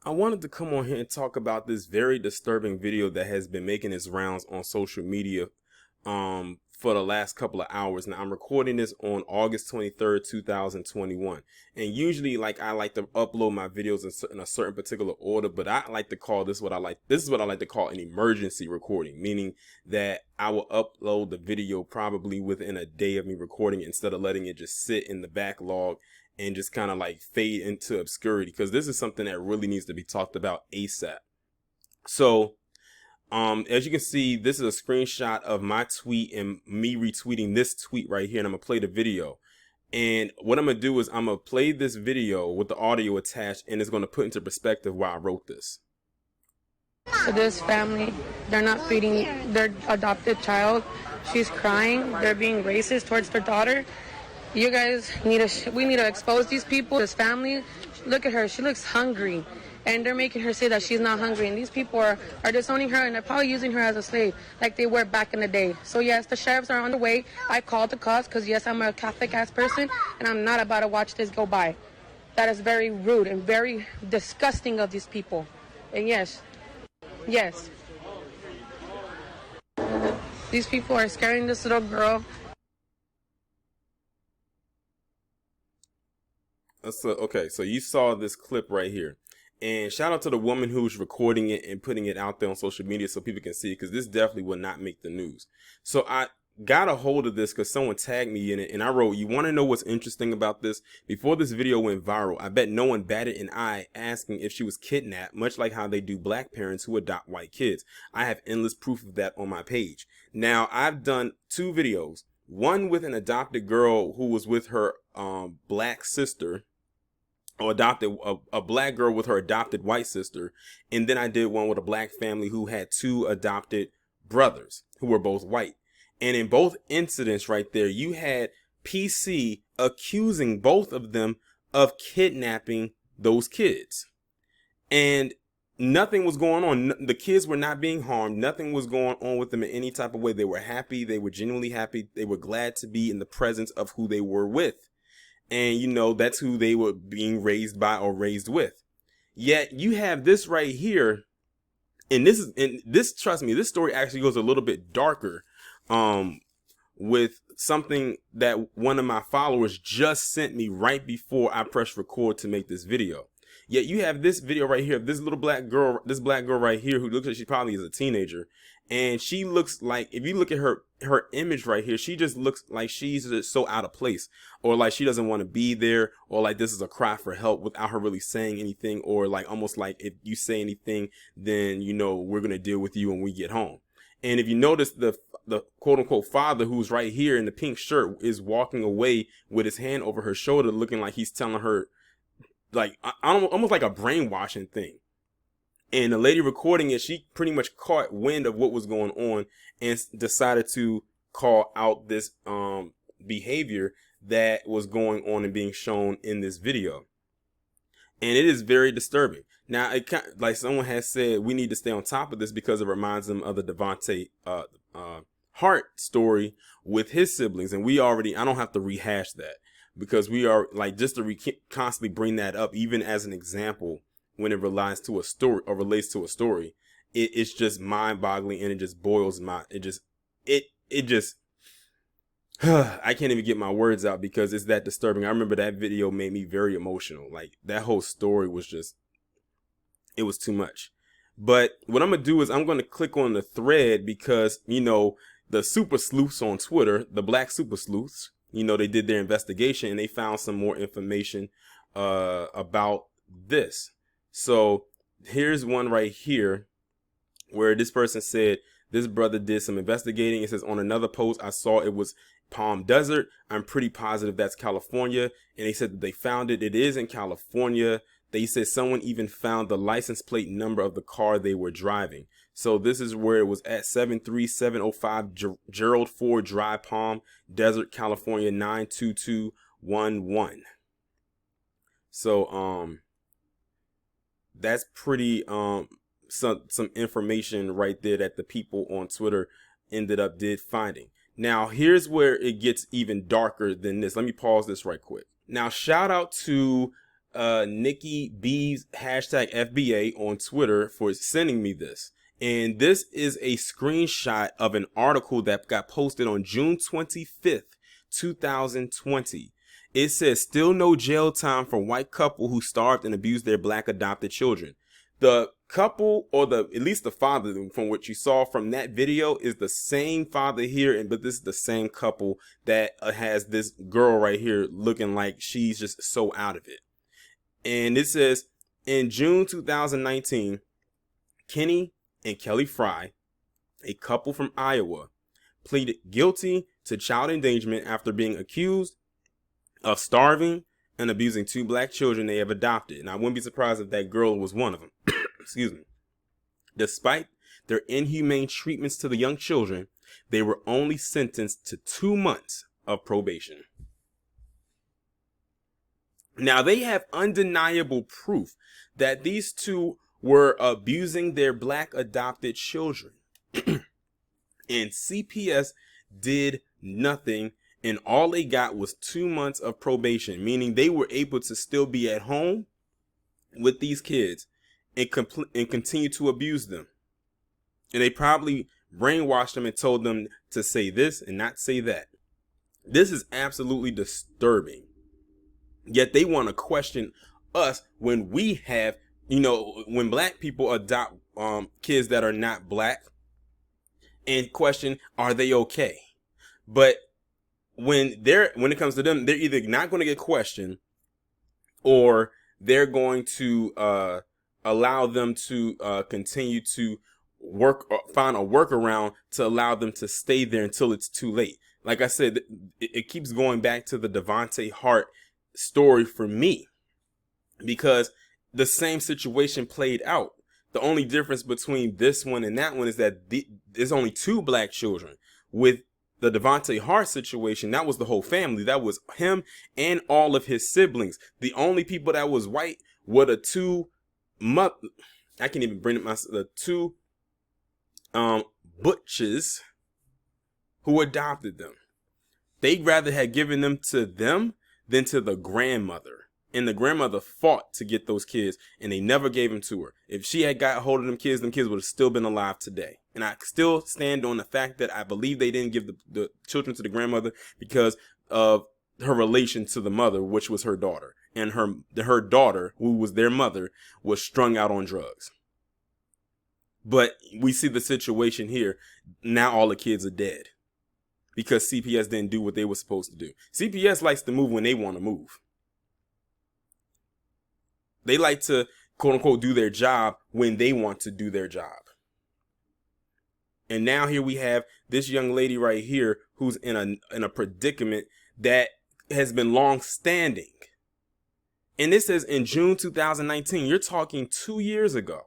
I wanted to come on here and talk about this very disturbing video that has been making its rounds on social media for the last couple of hours. Now I'm recording this on August 23rd, 2021. And usually I like to upload my videos in a certain particular order, but I like to call this this is what I like to call an emergency recording, meaning that I will upload the video probably within a day of me recording it instead of letting it just sit in the backlog and just kind of like fade into obscurity, because this is something that really needs to be talked about ASAP. So as you can see, this is a screenshot of my tweet and me retweeting this tweet right here, and I'm gonna play the video. And what I'm gonna do is I'm gonna play this video with the audio attached, and it's gonna put into perspective why I wrote this. So this family, they're not feeding their adopted child. She's crying. They're being racist towards their daughter. You guys we need to expose these people, this family. Look at her, she looks hungry. And they're making her say that she's not hungry. And these people are disowning her, and they're probably using her as a slave like they were back in the day. So yes, the sheriffs are on the way. I called the cops because yes, I'm a Catholic ass person and I'm not about to watch this go by. That is very rude and very disgusting of these people. And yes, these people are scaring this little girl. Okay, so you saw this clip right here. And shout out to the woman who's recording it and putting it out there on social media so people can see it, because this definitely will not make the news. So I got a hold of this because someone tagged me in it, and I wrote, you want to know what's interesting about this? Before this video went viral, I bet no one batted an eye asking if she was kidnapped, much like how they do black parents who adopt white kids. I have endless proof of that on my page. Now, I've done two videos, one with an adopted girl who was with her black sister, or adopted a black girl with her adopted white sister. And then I did one with a black family who had two adopted brothers who were both white. And in both incidents right there, you had PC accusing both of them of kidnapping those kids. And nothing was going on. The kids were not being harmed. Nothing was going on with them in any type of way. They were happy. They were genuinely happy. They were glad to be in the presence of who they were with. And, you know, that's who they were being raised by or raised with. Yet you have this right here. And this, trust me, this story actually goes a little bit darker, with something that one of my followers just sent me right before I pressed record to make this video. Yet you have this video right here of this black girl right here who looks like she probably is a teenager. And she looks like, if you look at her image right here, she just looks like she's just so out of place, or like she doesn't want to be there, or like this is a cry for help without her really saying anything, or like almost like if you say anything, then, you know, we're going to deal with you when we get home. And if you notice, the quote unquote father, who's right here in the pink shirt, is walking away with his hand over her shoulder, looking like he's telling her, like almost like a brainwashing thing. And the lady recording it, she pretty much caught wind of what was going on and decided to call out this behavior that was going on and being shown in this video. And it is very disturbing. Now, like someone has said, we need to stay on top of this because it reminds them of the Devontae Hart story with his siblings. And I don't have to rehash that, because we are like, just to constantly bring that up, even as an example, when it relates to a story, it's just mind boggling, and it just boils my, I can't even get my words out because it's that disturbing. I remember that video made me very emotional. Like, that whole story was it was too much. But what I'm going to do is I'm going to click on the thread because, you know, the super sleuths on Twitter, the black super sleuths, you know, they did their investigation and they found some more information about this. So here's one right here where this person said this brother did some investigating. It says, on another post I saw it was Palm Desert. I'm pretty positive that's California. And they said that they found it. It is in California. They said someone even found the license plate number of the car they were driving. So this is where it was at, 73705 Gerald Ford Drive, Palm Desert, California, 92211. So that's pretty some information right there that the people on Twitter did finding. Now here's where it gets even darker than this. Let me pause this right quick. Now shout out to Nikki B's hashtag FBA on Twitter for sending me this. And this is a screenshot of an article that got posted on June 25th, 2020. It says, still no jail time for white couple who starved and abused their black adopted children. The couple, or at least the father, from what you saw from that video, is the same father here, but this is the same couple that has this girl right here looking like she's just so out of it. And it says, in June 2019, Kenny and Kelly Fry, a couple from Iowa, pleaded guilty to child endangerment after being accused of starving and abusing 2 black children they have adopted. And I wouldn't be surprised if that girl was one of them. Excuse me. Despite their inhumane treatments to the young children, they were only sentenced to 2 months of probation. Now, they have undeniable proof that these two were abusing their black adopted children. And CPS did nothing, and all they got was 2 months of probation, meaning they were able to still be at home with these kids and continue to abuse them. And they probably brainwashed them and told them to say this and not say that. This is absolutely disturbing. Yet they want to question us when we have, when black people adopt kids that are not black, and question, are they okay? But when it comes to them, they're either not going to get questioned, or they're going to allow them to continue to find a workaround to allow them to stay there until it's too late. Like I said, it keeps going back to the Devontae Hart story for me, because the same situation played out. The only difference between this one and that one is that there's only 2 black children. With the Devontae Hart situation, that was the whole family. That was him and all of his siblings. The only people that was white were the 2 I can't even bring it myself. The 2 butches who adopted them. They'd rather have given them to them than to the grandmother. And the grandmother fought to get those kids, and they never gave them to her. If she had got a hold of them kids would have still been alive today. And I still stand on the fact that I believe they didn't give the children to the grandmother because of her relation to the mother, which was her daughter. And her daughter, who was their mother, was strung out on drugs. But we see the situation here. Now all the kids are dead because CPS didn't do what they were supposed to do. CPS likes to move when they want to move. They like to, quote unquote, do their job when they want to do their job. And now here we have this young lady right here who's in a predicament that has been long standing. And this says in June 2019, you're talking 2 years ago.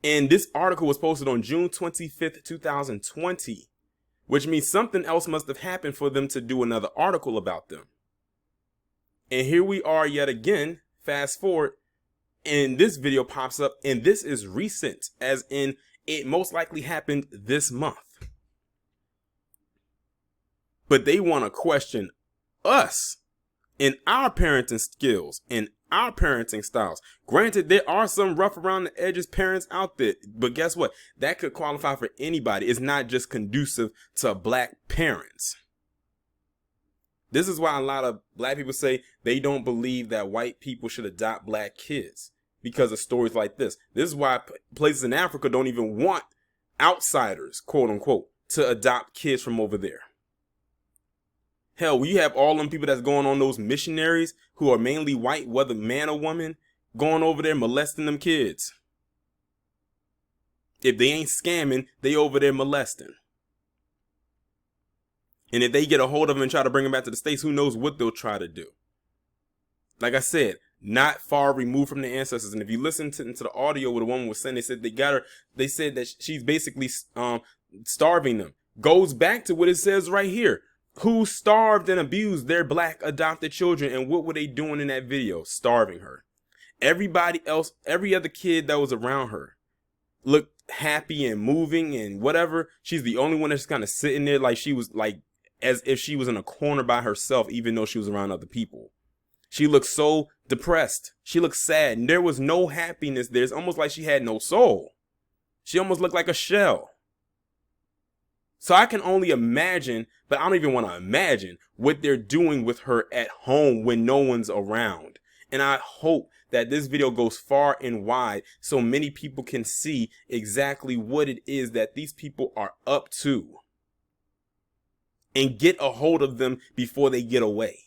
And this article was posted on June 25th, 2020, which means something else must have happened for them to do another article about them. And here we are yet again, fast forward, and this video pops up, and this is recent, as in it most likely happened this month. But they want to question us in our parenting skills, in our parenting styles. Granted, there are some rough around the edges parents out there, but guess what? That could qualify for anybody. It's not just conducive to black parents. This is why a lot of black people say they don't believe that white people should adopt black kids because of stories like this. This is why places in Africa don't even want outsiders, quote unquote, to adopt kids from over there. Hell, we have all them people that's going on those missionaries who are mainly white, whether man or woman, going over there molesting them kids. If they ain't scamming, they over there molesting. And if they get a hold of them and try to bring them back to the States, who knows what they'll try to do. Like I said, not far removed from the ancestors. And if you listen to the audio where the woman was saying, they said that she's basically starving them. Goes back to what it says right here. Who starved and abused their black adopted children, and what were they doing in that video? Starving her. Everybody else, every other kid that was around her looked happy and moving and whatever. She's the only one that's kind of sitting there like she was like as if she was in a corner by herself, even though she was around other people. She looked so depressed. She looked sad. And there was no happiness there. It's almost like she had no soul. She almost looked like a shell. So I can only imagine, but I don't even want to imagine what they're doing with her at home when no one's around. And I hope that this video goes far and wide so many people can see exactly what it is that these people are up to and get a hold of them before they get away.